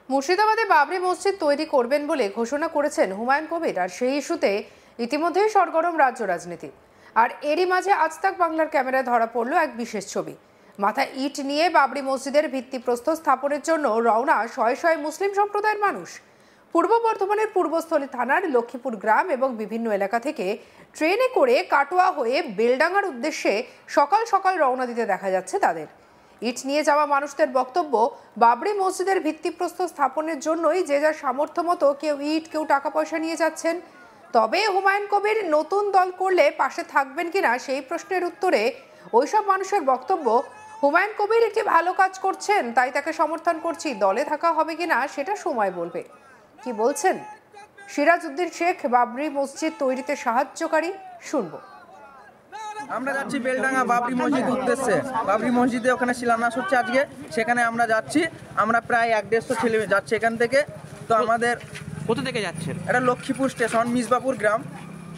মুর্শিদাবাদে বাবরি মসজিদ তৈরি করবেন বলে ঘোষণা করেছেন হুমায়ুন কবির, আর সেই ইস্যুতে ইতিমধ্যেই সরগরম রাজ্য রাজনীতি। আর এরই মাঝে আজ তাক বাংলার ক্যামেরায় ধরা পড়ল এক বিশেষ ছবি। মাথায় ইট নিয়ে বাবরি মসজিদের ভিত্তিপ্রস্তর স্থাপনের জন্য রওনা শয়ে শয়ে মুসলিম সম্প্রদায়ের মানুষ। পূর্ব বর্ধমানের পূর্বস্থলী থানার লক্ষ্মীপুর গ্রাম এবং বিভিন্ন এলাকা থেকে ট্রেনে করে কাটোয়া হয়ে বেলডাঙ্গার উদ্দেশ্যে সকাল সকাল রওনা দিতে দেখা যাচ্ছে তাদের। ইট নিয়ে যাওয়া মানুষদের বক্তব্য, বাবরি মসজিদের ভিত্তিপ্রস্তর স্থাপনের জন্যই যে যার সামর্থ্য মতো কেউ ইট, কেউ টাকা পয়সা নিয়ে যাচ্ছেন। তবে হুমায়ুন কবির নতুন দল করলে পাশে থাকবেন কিনা সেই প্রশ্নের উত্তরে ওইসব মানুষের বক্তব্য, হুমায়ুন কবির একটি ভালো কাজ করছেন, তাই তাকে সমর্থন করছি, দলে থাকা হবে কিনা সেটা সময় বলবে। কি বলছেন সিরাজ উদ্দিন শেখ, বাবরি মসজিদ তৈরিতে সাহায্যকারী, শুনবো। আমরা যাচ্ছি বেলডাঙ্গা বাবরি মসজিদ উদ্দেশ্যে। বাবরি মসজিদে ওখানে শিলান্যাস হচ্ছে আজকে, সেখানে আমরা যাচ্ছি। আমরা প্রায় 150 ছেলে যাচ্ছি এখান থেকে। তো আমাদের কোথা থেকে যাচ্ছেন? এটা লক্ষ্মীপুর স্টেশন, মিসবাপুর গ্রাম।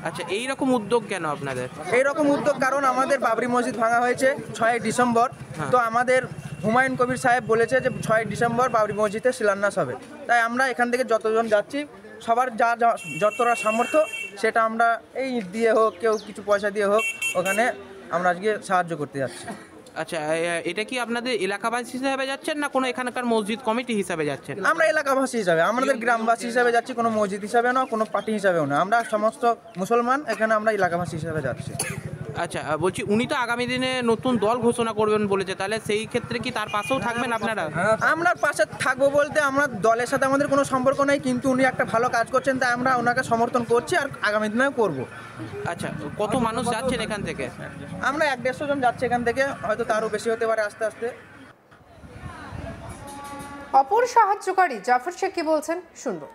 আচ্ছা, এই রকম উদ্যোগ কেন আপনাদের? এই রকম উদ্যোগ কারণ আমাদের বাবরি মসজিদ ভাঙা হয়েছে 6 ডিসেম্বর। তো আমাদের হুমায়ুন কবির সাহেব বলেছে যে 6 ডিসেম্বর বাবরি মসজিদে শিলান্যাস হবে। তাই আমরা এখান থেকে যতজন যাচ্ছি, সবার যা যতটা সামর্থ্য সেটা আমরা এই দিয়ে হোক, কেউ কিছু পয়সা দিয়ে হোক, ওখানে আমরা আজকে সাহায্য করতে যাচ্ছি। আচ্ছা, এটা কি আপনাদের এলাকাবাসী হিসাবে যাচ্ছেন না কোনো এখানকার মসজিদ কমিটি হিসাবে যাচ্ছেন? আমরা এলাকাবাসী হিসাবে, আমাদের গ্রামবাসী হিসাবে যাচ্ছি, কোনো মসজিদ হিসাবে না, কোনো পার্টি হিসাবেও না। আমরা সমস্ত মুসলমান, এখানে আমরা এলাকাবাসী হিসাবে যাচ্ছি। আচ্ছা, বলছি উনি তো আগামী দিনে নতুন দল ঘোষণা করবেন বলেছে, তাহলে সেই ক্ষেত্রে কি তার পাশেও থাকবেন আপনারা? আমরা পাশে থাকবো বলতে আমরা দলের সাথে আমাদের কোনো সম্পর্ক নেই, কিন্তু উনি একটা ভালো কাজ করছেন তাই আমরা ওনাকে সমর্থন করছি আর আগামী দিনেও করব। আচ্ছা, কত মানুষ যাচ্ছেন এখান থেকে? আমরা 150 জন যাচ্ছি এখান থেকে, হয়তো তারও বেশি হতে পারে আস্তে আস্তে। অপর সাহায্যকারী জাফর শেখ কি বলছেন, শুনবো।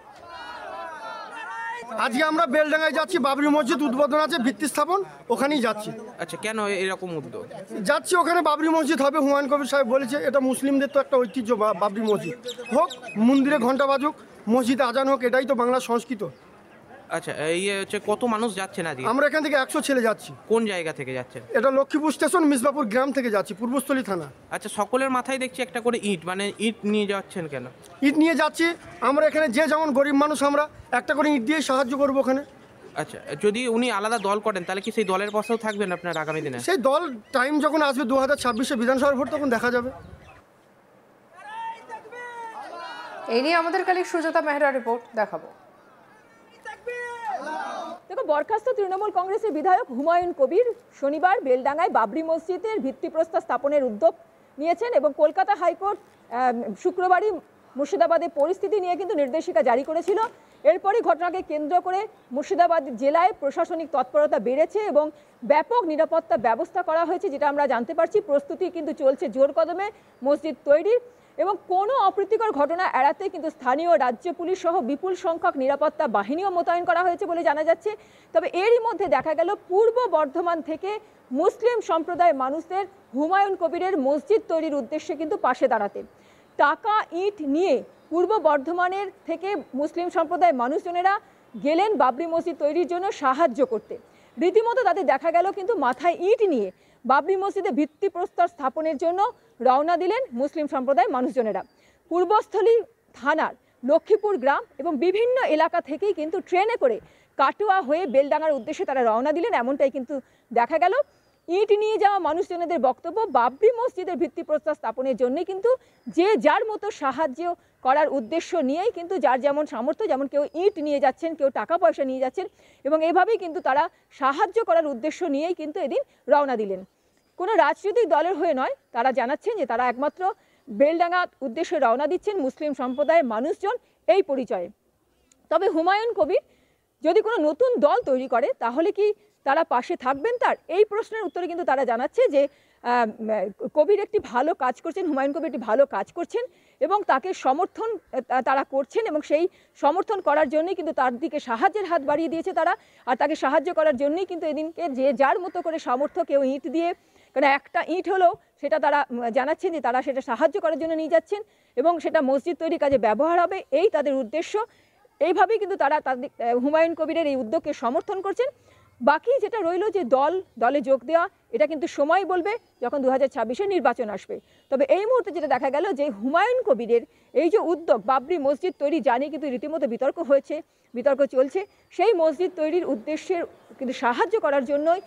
আজকে আমরা বেলডাঙ্গায় যাচ্ছি, বাবরি মসজিদ উদ্বোধন আছে, ভিত্তি স্থাপন, ওখানেই যাচ্ছি। আচ্ছা, কেন এরকম উদ্যোগ? যাচ্ছি ওখানে বাবরি মসজিদ হবে, হুমায়ুন কবির সাহেব বলেছে, এটা মুসলিমদের তো একটা ঐতিহ্য, বাবরি মসজিদ হোক, মন্দিরে ঘন্টা বাজুক, মসজিদে আজান হোক, এটাই তো বাংলার সংস্কৃত। আচ্ছা, এই হচ্ছে কত মানুষ যাচ্ছেন আজকে? আমরা এখান থেকে 100 ছেলে যাচ্ছি। কোন জায়গা থেকে যাচ্ছেন? এটা লক্ষ্মীপুর স্টেশন, মিসবাপুর গ্রাম থেকে যাচ্ছি, পূর্বস্থলী থানা। আচ্ছা, সকলের মাথায় দেখছি একটা করে ইট, মানে ইট নিয়ে যাচ্ছেন কেন? ইট নিয়ে যাচ্ছি আমরা, এখানে যে যেমন গরিব মানুষ, আমরা একটা করে ইট দিয়ে সাহায্য করবো ওখানে। আচ্ছা, যদি উনি আলাদা দল করেন তাহলে কি সেই দলের পাশেও থাকবেন আপনার আগামী দিনে? সেই দল টাইম যখন আসবে 2026-এ বিধানসভার ভোট, তখন দেখা যাবে। এই নিয়ে আমাদের কালিক সুজাতা মেহরা রিপোর্ট দেখাবো। দেখো, বরখাস্ত তৃণমূল কংগ্রেসের বিধায়ক হুমায়ুন কবির শনিবার বেলডাঙ্গায় বাবরি মসজিদের ভিত্তিপ্রস্তর স্থাপনের উদ্যোগ নিয়েছেন এবং কলকাতা হাইকোর্ট শুক্রবারই মুর্শিদাবাদের পরিস্থিতি নিয়ে কিন্তু নির্দেশিকা জারি করেছিল। এরপরই ঘটনাকে কেন্দ্র করে মুর্শিদাবাদ জেলায় প্রশাসনিক তৎপরতা বেড়েছে এবং ব্যাপক নিরাপত্তা ব্যবস্থা করা হয়েছে, যেটা আমরা জানতে পারছি। প্রস্তুতি কিন্তু চলছে জোর কদমে মসজিদ তৈরির, এবং কোনো অপ্রীতিকর ঘটনা এড়াতে কিন্তু স্থানীয় রাজ্য পুলিশ সহ বিপুল সংখ্যক নিরাপত্তা বাহিনীও মোতায়েন করা হয়েছে বলে জানা যাচ্ছে। তবে এরই মধ্যে দেখা গেল পূর্ব বর্ধমান থেকে মুসলিম সম্প্রদায়ের মানুষদের হুমায়ুন কবিরের মসজিদ তৈরির উদ্দেশ্যে কিন্তু পাশে দাঁড়াতে, টাকা ইট নিয়ে পূর্ব বর্ধমানের থেকে মুসলিম সম্প্রদায়ের মানুষজনেরা গেলেন বাবরি মসজিদ তৈরির জন্য সাহায্য করতে। রীতিমতো তাদের দেখা গেল কিন্তু মাথায় ইট নিয়ে বাবরি মসজিদে ভিত্তিপ্রস্তর স্থাপনের জন্য রওনা দিলেন মুসলিম সম্প্রদায়ের মানুষজনেরা। পূর্বস্থলী থানার লক্ষ্মীপুর গ্রাম এবং বিভিন্ন এলাকা থেকেই কিন্তু ট্রেনে করে কাটোয়া হয়ে বেলডাঙ্গার উদ্দেশ্যে তারা রওনা দিলেন, এমনটাই কিন্তু দেখা গেল। ইট নিয়ে যাওয়া মানুষজনদের বক্তব্য, বাবরি মসজিদের ভিত্তিপ্রস্তর স্থাপনের জন্য কিন্তু যে যার মতো সাহায্য করার উদ্দেশ্য নিয়েই কিন্তু যার যেমন সামর্থ্য, যেমন কেউ ইট নিয়ে যাচ্ছেন, কেউ টাকা পয়সা নিয়ে যাচ্ছেন, এবং এভাবেই কিন্তু তারা সাহায্য করার উদ্দেশ্য নিয়েই কিন্তু এদিন রওনা দিলেন। কোনো রাজনৈতিক দলের হয়ে নয়, তারা জানাচ্ছেন যে তারা একমাত্র বেলডাঙ্গা উদ্দেশ্যে রওনা দিচ্ছেন মুসলিম সম্প্রদায়ের মানুষজন এই পরিচয়ে। তবে হুমায়ুন কবির যদি কোনো নতুন দল তৈরি করে তাহলে কি তারা পাশে থাকবেন তার, এই প্রশ্নের উত্তরে কিন্তু তারা জানাচ্ছে যে কবির একটি ভালো কাজ করছেন, হুমায়ুন কবির একটি ভালো কাজ করছেন এবং তাকে সমর্থন তারা করছেন, এবং সেই সমর্থন করার জন্যই কিন্তু তার দিকে সাহায্যের হাত বাড়িয়ে দিয়েছে তারা। আর তাকে সাহায্য করার জন্যই কিন্তু এদিনকে যে যার মতো করে সামর্থ্য, কেউ ইট দিয়ে, কারণ একটা ইট হলেও সেটা তারা জানাচ্ছেন যে তারা সেটা সাহায্য করার জন্য নিয়ে যাচ্ছেন এবং সেটা মসজিদ তৈরির কাজে ব্যবহার হবে, এই তাদের উদ্দেশ্য। এইভাবেই কিন্তু তারা হুমায়ুন কবিরের এই উদ্যোগকে সমর্থন করছেন। বাকি যেটা রইল যে দলে যোগ দেওয়া, এটা কিন্তু সময় বলবে যখন 2026-এ নির্বাচন আসবে। তবে এই মুহূর্তে যেটা দেখা গেল যে হুমায়ুন কবিরের এই যে উদ্যোগ বাবরি মসজিদ তৈরি জানিয়ে কিন্তু রীতিমতো বিতর্ক চলছে। সেই মসজিদ তৈরির উদ্দেশ্যে কিন্তু সাহায্য করার জন্যই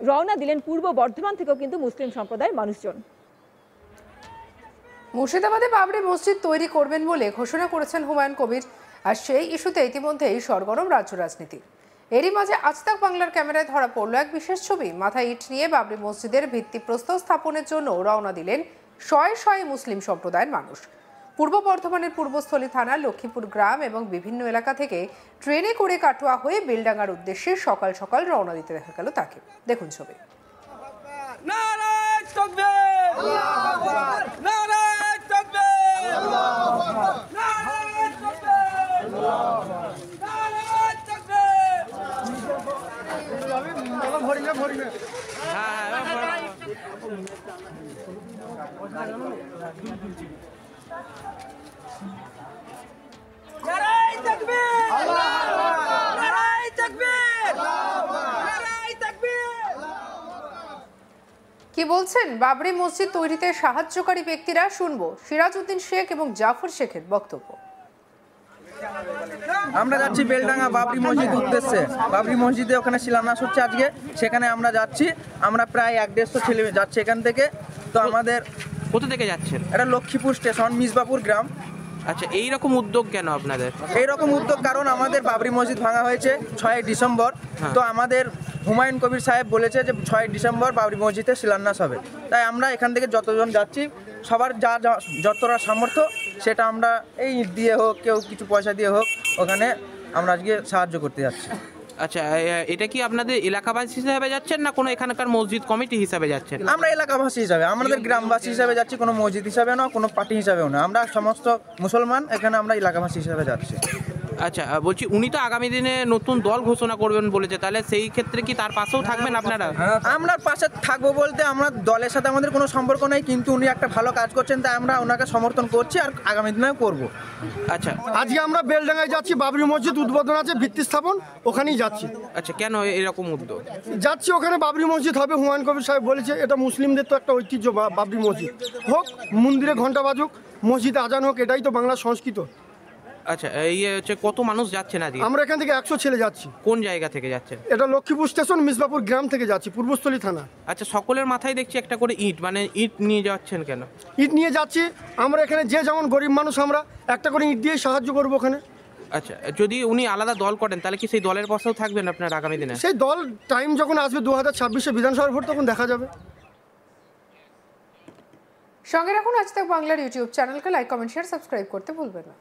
রওনা দিলেন পূর্ব বর্ধমান থেকেও কিন্তু মুসলিম সম্প্রদায়ের মানুষজন। মুর্শিদাবাদে বাবরি মসজিদ তৈরি করবেন বলে ঘোষণা করেছেন হুমায়ুন কবির, আর সেই ইস্যুতে ইতিমধ্যেই সরগরম রাজ্য রাজনীতি। এরই মাঝে আজ তাক বাংলার ক্যামেরায় ধরা পড়ল এক বিশেষ ছবি। মাথায় ইট নিয়ে বাবরি মসজিদের ভিত্তিপ্রস্তর স্থাপনের জন্য রওনা দিলেন শয়ে শয়ে মুসলিম সম্প্রদায়ের মানুষ। পূর্ব বর্ধমানের পূর্বস্থলী থানার লক্ষ্মীপুর গ্রাম এবং বিভিন্ন এলাকা থেকে ট্রেনে করে কাটোয়া হয়ে বেলডাঙ্গার উদ্দেশ্যে সকাল সকাল রওনা দিতে দেখা গেল তাকে। দেখুন ছবি। কি বলছেন বাবরি মসজিদ তৈরিতে সাহায্যকারী ব্যক্তিরা, শুনবো সিরাজউদ্দিন শেখ এবং জাফর শেখের বক্তব্য। আমরা যাচ্ছি বেলডাঙ্গা বাবরি মসজিদ উদ্দেশ্যে। বাবরি মসজিদে ওখানে শিলান্যাস হচ্ছে আজকে, সেখানে আমরা যাচ্ছি। আমরা প্রায় 150 ছেলে যাচ্ছি এখান থেকে। তো আমাদের কোথা থেকে যাচ্ছেন? এটা লক্ষ্মীপুর স্টেশন, মিসবাপুর গ্রাম। আচ্ছা, এই রকম উদ্যোগ কেন আপনাদের? এইরকম উদ্যোগ কারণ আমাদের বাবরি মসজিদ ভাঙা হয়েছে 6 ডিসেম্বর। তো আমাদের হুমায়ুন কবির সাহেব বলেছে যে 6 ডিসেম্বর বাবরি মসজিদে শিলান্যাস হবে। তাই আমরা এখান থেকে যতজন যাচ্ছি সবার যতটা সামর্থ্য সেটা আমরা এই ইট দিয়ে হোক, কেউ কিছু পয়সা দিয়ে হোক, ওখানে আমরা আজকে সাহায্য করতে যাচ্ছি। আচ্ছা, এটা কি আপনাদের এলাকাবাসী হিসাবে যাচ্ছেন না কোনো এখানকার মসজিদ কমিটি হিসাবে যাচ্ছেন? আমরা এলাকাবাসী হিসাবে, আমাদের গ্রামবাসী হিসাবে যাচ্ছি, কোনো মসজিদ হিসাবে না, কোনো পার্টি হিসাবেও না। আমরা সমস্ত মুসলমান, এখানে আমরা এলাকাবাসী হিসাবে যাচ্ছি। আচ্ছা, বলছি উনি তো আগামী দিনে নতুন দল ঘোষণা করবেন বলেছে, তাহলে সেই ক্ষেত্রে কি তার পাশেও থাকবেন আপনারা? আমরা পাশে থাকবো বলতে আমরা দলের সাথে আমাদের কোনো সম্পর্ক নেই, কিন্তু উনি একটা ভালো কাজ করছেন তাই আমরা ওনাকে সমর্থন করছি আর আগামী দিনেও করব। আচ্ছা, আজকে আমরা বেলডাঙ্গায় যাচ্ছি, বাবরি মসজিদ উদ্বোধন আছে, ভিত্তি স্থাপন, ওখানেই যাচ্ছি। আচ্ছা, কেন এরকম উদ্যোগ? যাচ্ছি ওখানে বাবরি মসজিদ হবে, হুমায়ুন কবির সাহেব বলেছে, এটা মুসলিমদের তো একটা ঐতিহ্য বাবরি মসজিদ হোক, মন্দিরে ঘন্টা বাজুক, মসজিদে আজান হোক, এটাই তো বাংলার সংস্কৃত। আচ্ছা, এই হচ্ছে কত মানুষ যাচ্ছেন আজকে? আমরা এখান থেকে 100 ছেলে যাচ্ছি। কোন জায়গা থেকে যাচ্ছেন? এটা লক্ষ্মীপুর স্টেশন, মিসবাপুর গ্রাম থেকে যাচ্ছি, পূর্বস্থলী থানা। আচ্ছা, সকলের মাথায় দেখছি একটা করে ইট, মানে ইট নিয়ে যাচ্ছেন কেন? ইট নিয়ে যাচ্ছি আমরা, এখানে যে যেমন গরিব মানুষ আমরা একটা করে ইট দিয়ে সাহায্য করবো ওখানে। আচ্ছা, যদি উনি আলাদা দল করেন তাহলে কি সেই দলের পাশেও থাকবেন আপনার আগামী দিনে? সেই দল টাইম যখন আসবে 2026-এ বিধানসভার ভোট, তখন দেখা যাবে। সঙ্গে রাখুন আজ তাক বাংলার ইউটিউব চ্যানেলকে, লাইক, কমেন্ট, শেয়ার, সাবস্ক্রাইব করতে ভুলবেন না।